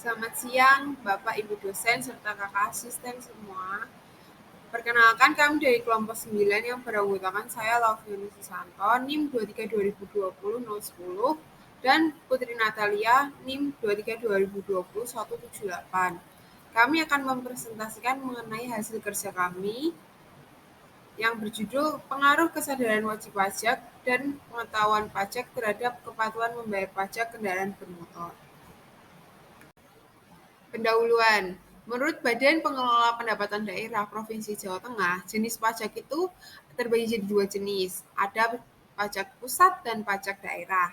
Selamat siang, Bapak, Ibu dosen, serta kakak asisten semua. Perkenalkan kami dari kelompok 9 yang beranggotakan saya Lauviani Susanto, NIM 23202010, dan Putri Natalia, NIM 23202178. Kami akan mempresentasikan mengenai hasil kerja kami yang berjudul Pengaruh Kesadaran Wajib Pajak dan Pengetahuan Pajak terhadap Kepatuhan Membayar Pajak Kendaraan Bermotor. Pendahuluan. Menurut Badan Pengelola Pendapatan Daerah Provinsi Jawa Tengah, jenis pajak itu terbagi jadi dua jenis. Ada pajak pusat dan pajak daerah.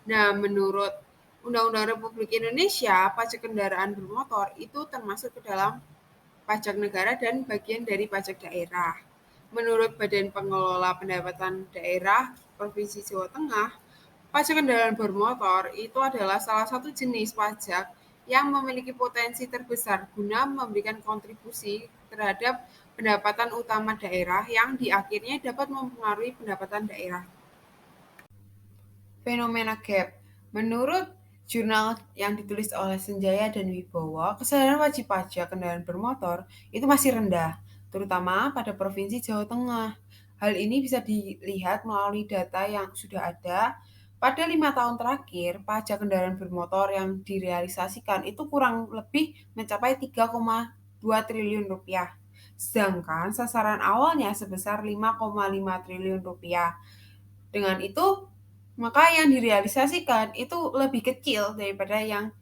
Nah, menurut Undang-Undang Republik Indonesia, pajak kendaraan bermotor itu termasuk ke dalam pajak negara dan bagian dari pajak daerah. Menurut Badan Pengelola Pendapatan Daerah Provinsi Jawa Tengah, pajak kendaraan bermotor itu adalah salah satu jenis pajak yang memiliki potensi terbesar guna memberikan kontribusi terhadap pendapatan utama daerah yang di akhirnya dapat mempengaruhi pendapatan daerah. Fenomena gap. Menurut jurnal yang ditulis oleh Senjaya dan Wibowo, kesadaran wajib pajak kendaraan bermotor itu masih rendah, terutama pada Provinsi Jawa Tengah. Hal ini bisa dilihat melalui data yang sudah ada. Pada 5 tahun terakhir, pajak kendaraan bermotor yang direalisasikan itu kurang lebih mencapai 3,2 triliun rupiah. Sedangkan sasaran awalnya sebesar 5,5 triliun rupiah. Dengan itu, maka yang direalisasikan itu lebih kecil daripada yang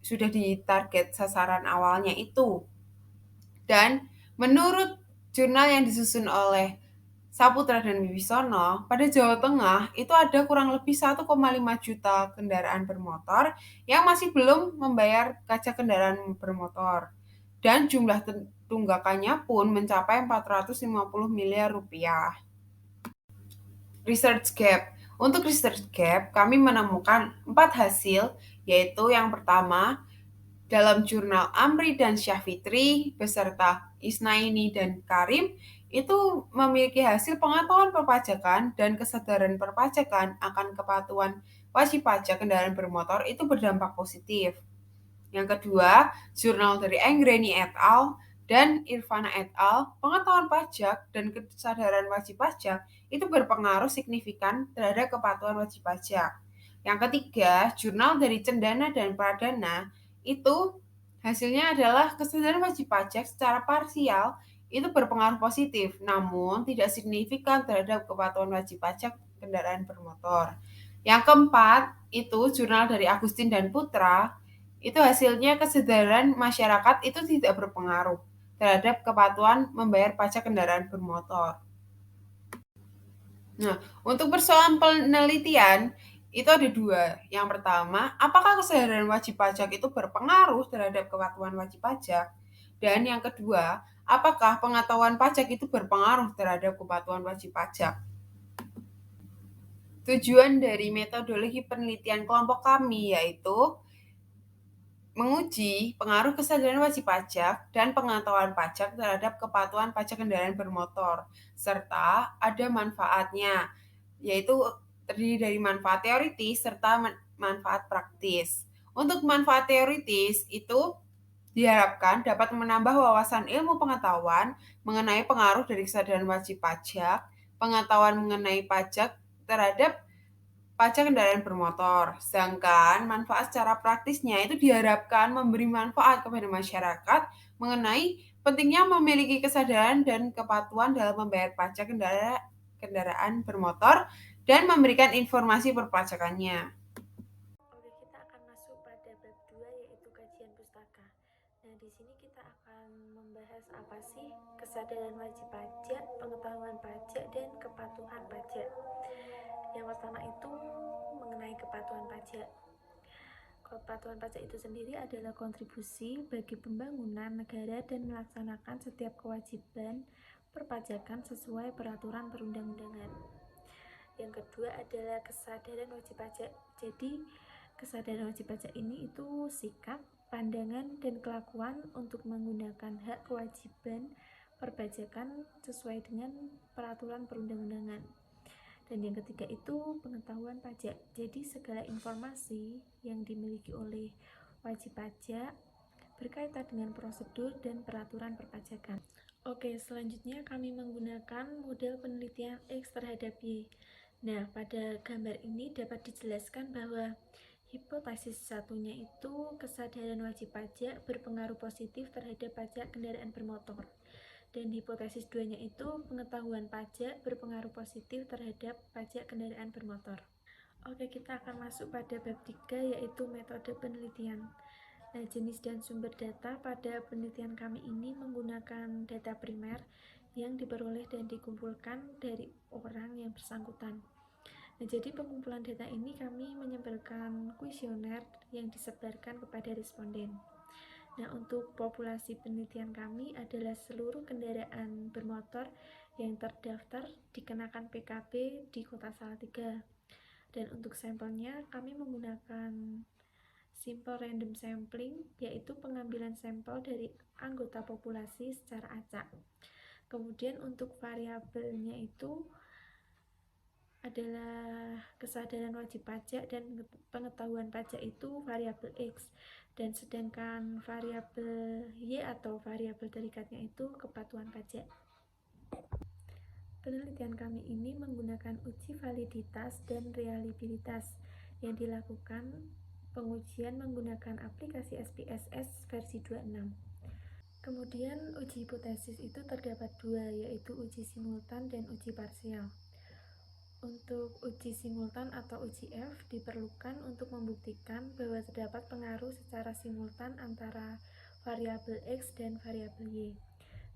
sudah ditarget sasaran awalnya itu. Dan menurut jurnal yang disusun oleh Saputra dan Wibisono, pada Jawa Tengah itu ada kurang lebih 1,5 juta kendaraan bermotor yang masih belum membayar pajak kendaraan bermotor. Dan jumlah tunggakannya pun mencapai 450 miliar rupiah. Research Gap. Untuk Research Gap, kami menemukan 4 hasil, yaitu yang pertama, dalam jurnal Amri dan Syafitri beserta Isnaini dan Karim itu memiliki hasil pengetahuan perpajakan dan kesadaran perpajakan akan kepatuhan wajib pajak kendaraan bermotor itu berdampak positif. Yang kedua, jurnal dari Anggreni et al. Dan Irvana et al., pengetahuan pajak dan kesadaran wajib pajak itu berpengaruh signifikan terhadap kepatuhan wajib pajak. Yang ketiga, jurnal dari Cendana dan Pradana itu hasilnya adalah kesadaran wajib pajak secara parsial itu berpengaruh positif, namun tidak signifikan terhadap kepatuhan wajib pajak kendaraan bermotor. Yang keempat, itu jurnal dari Agustin dan Putra, itu hasilnya kesadaran masyarakat itu tidak berpengaruh terhadap kepatuhan membayar pajak kendaraan bermotor. Nah, untuk persoalan penelitian itu ada dua. Yang pertama, apakah kesadaran wajib pajak itu berpengaruh terhadap kepatuhan wajib pajak? Dan yang kedua, apakah pengetahuan pajak itu berpengaruh terhadap kepatuhan wajib pajak? Tujuan dari metodologi penelitian kelompok kami yaitu menguji pengaruh kesadaran wajib pajak dan pengetahuan pajak terhadap kepatuhan pajak kendaraan bermotor, serta ada manfaatnya, yaitu terdiri dari manfaat teoritis serta manfaat praktis. Untuk manfaat teoritis itu diharapkan dapat menambah wawasan ilmu pengetahuan mengenai pengaruh dari kesadaran wajib pajak, pengetahuan mengenai pajak terhadap pajak kendaraan bermotor. Sedangkan manfaat secara praktisnya itu diharapkan memberi manfaat kepada masyarakat mengenai pentingnya memiliki kesadaran dan kepatuhan dalam membayar pajak kendaraan bermotor dan memberikan informasi perpajakannya. Oke, kita akan masuk pada bab 2 yaitu kajian pustaka. Nah, di sini kita akan membahas apa sih kesadaran wajib pajak, pengetahuan pajak, dan kepatuhan pajak. Yang pertama itu mengenai kepatuhan pajak. Kepatuhan pajak itu sendiri adalah kontribusi bagi pembangunan negara dan melaksanakan setiap kewajiban perpajakan sesuai peraturan perundang-undangan. Yang kedua adalah kesadaran wajib pajak. Jadi, kesadaran wajib pajak ini itu sikap, pandangan, dan kelakuan untuk menggunakan hak kewajiban perpajakan sesuai dengan peraturan perundang-undangan. Dan yang ketiga itu pengetahuan pajak. Jadi segala informasi yang dimiliki oleh wajib pajak, berkaitan dengan prosedur dan peraturan perpajakan. Oke, selanjutnya kami menggunakan model penelitian X terhadap Y. Nah, pada gambar ini dapat dijelaskan bahwa hipotesis satunya itu kesadaran wajib pajak berpengaruh positif terhadap pajak kendaraan bermotor. Dan hipotesis duanya itu pengetahuan pajak berpengaruh positif terhadap pajak kendaraan bermotor. Oke, kita akan masuk pada bab 3 yaitu metode penelitian. Nah, jenis dan sumber data pada penelitian kami ini menggunakan data primer yang diperoleh dan dikumpulkan dari orang yang bersangkutan. Nah, jadi pengumpulan data ini kami menyebarkan kuesioner yang disebarkan kepada responden. Nah, untuk populasi penelitian kami adalah seluruh kendaraan bermotor yang terdaftar dikenakan PKB di Kota Salatiga. Dan untuk sampelnya kami menggunakan simple random sampling, yaitu pengambilan sampel dari anggota populasi secara acak. Kemudian untuk variabelnya itu adalah kesadaran wajib pajak dan pengetahuan pajak itu variabel X, dan sedangkan variabel Y atau variabel terikatnya itu kepatuhan pajak. Penelitian kami ini menggunakan uji validitas dan reliabilitas yang dilakukan pengujian menggunakan aplikasi SPSS versi 26. Kemudian uji hipotesis itu terdapat dua, yaitu uji simultan dan uji parsial. Untuk uji simultan atau uji F diperlukan untuk membuktikan bahwa terdapat pengaruh secara simultan antara variabel X dan variabel Y.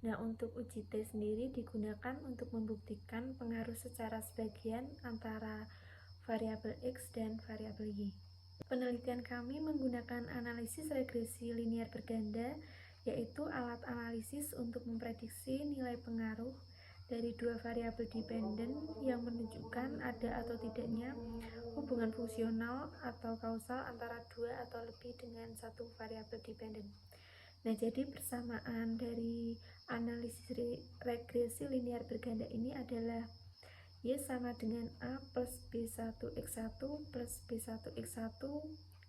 Nah, untuk uji T sendiri digunakan untuk membuktikan pengaruh secara sebagian antara variabel X dan variabel Y. Penelitian kami menggunakan analisis regresi linear berganda, yaitu alat analisis untuk memprediksi nilai pengaruh dari dua variabel dependen yang menunjukkan ada atau tidaknya hubungan fungsional atau kausal antara dua atau lebih dengan satu variabel dependen. Nah, jadi persamaan dari analisis regresi linear berganda ini adalah Y sama dengan A plus B1X1 plus B1X1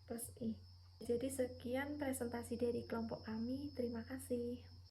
plus I. Jadi sekian presentasi dari kelompok kami. Terima kasih.